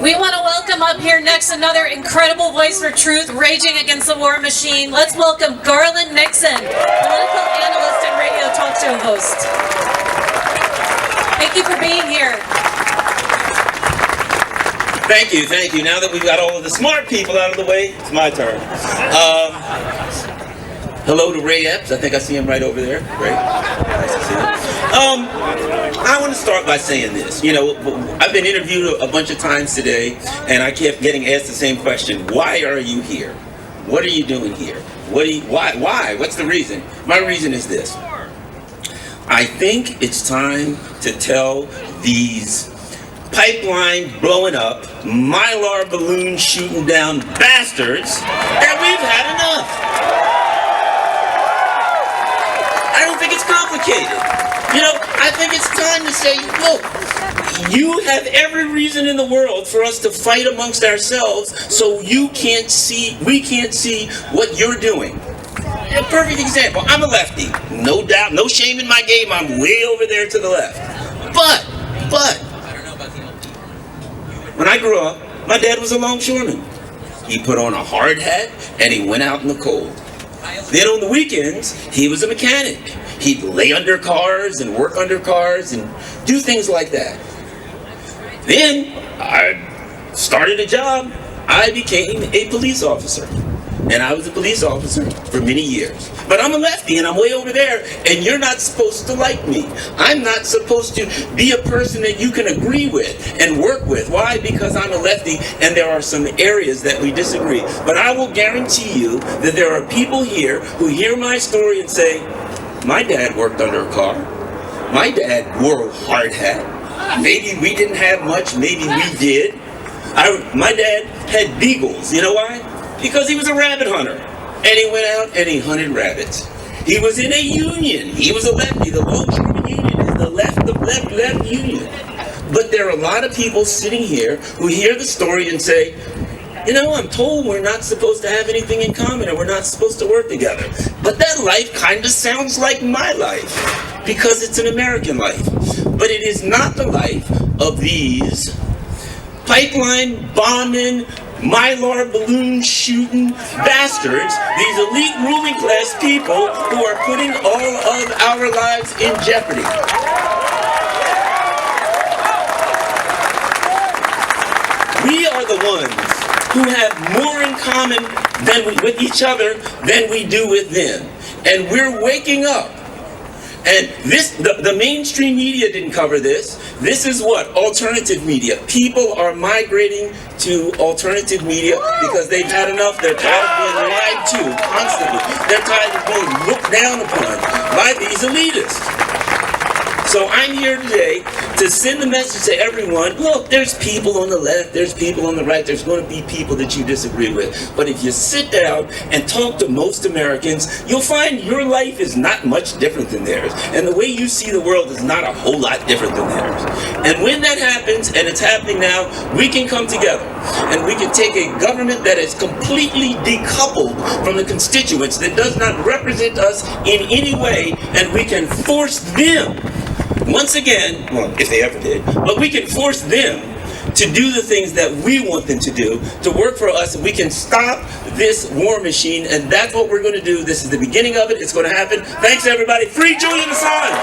We want to welcome up here next another incredible voice for truth, raging against the war machine. Let's welcome Garland Nixon, political analyst and radio talk show host. Thank you for being here. Thank you, thank you. Now that we've got all of the smart people out of the way, it's my turn. Hello to Ray Epps. I think I see him right over there. Ray, nice to see you. I want to start by saying this. You know, I've been interviewed a bunch of times today, and I kept getting asked the same question. Why are you here? What are you doing here? Why? What's the reason? My reason is this. I think it's time to tell these pipeline blowing up, mylar balloon shooting down bastards that we've had enough. I don't think it's complicated. You know, I think it's time to say, look, you have every reason in the world for us to fight amongst ourselves so we can't see what you're doing. A perfect example, I'm a lefty. No doubt, no shame in my game, I'm way over there to the left. But, when I grew up, my dad was a longshoreman. He put on a hard hat and he went out in the cold. Then on the weekends, he was a mechanic. He'd lay under cars and work under cars and do things like that. Then I started a job. I became a police officer. And I was a police officer for many years. But I'm a lefty and I'm way over there, and you're not supposed to like me. I'm not supposed to be a person that you can agree with and work with. Why? Because I'm a lefty and there are some areas that we disagree. But I will guarantee you that there are people here who hear my story and say, my dad worked under a car. My dad wore a hard hat. Maybe we didn't have much, maybe we did. My dad had beagles. You know why? Because he was a rabbit hunter, and he went out and he hunted rabbits. He was in a union. He was a lefty. The longshoreman union is the left union. But there are a lot of people sitting here who hear the story and say, you know, I'm told we're not supposed to have anything in common and we're not supposed to work together. But that life kind of sounds like my life because it's an American life. But it is not the life of these pipeline bombing, mylar balloon shooting bastards, these elite ruling class people who are putting all of our lives in jeopardy. We are the ones who have more in common with each other than we do with them. And we're waking up. And the mainstream media didn't cover this. This is what? Alternative media. People are migrating to alternative media because they've had enough. They're tired of being lied to constantly. They're tired of being looked down upon by these elitists. So I'm here today to send a message to everyone. Look, there's people on the left, there's people on the right, there's going to be people that you disagree with. But if you sit down and talk to most Americans, you'll find your life is not much different than theirs. And the way you see the world is not a whole lot different than theirs. And when that happens, and it's happening now, we can come together. And we can take a government that is completely decoupled from the constituents, that does not represent us in any way, and we can force them, once again, well, if they ever did, but we can force them to do the things that we want them to do, to work for us, and we can stop this war machine, and that's what we're going to do. This is the beginning of it. It's going to happen. Thanks, everybody. Free Julian Assange!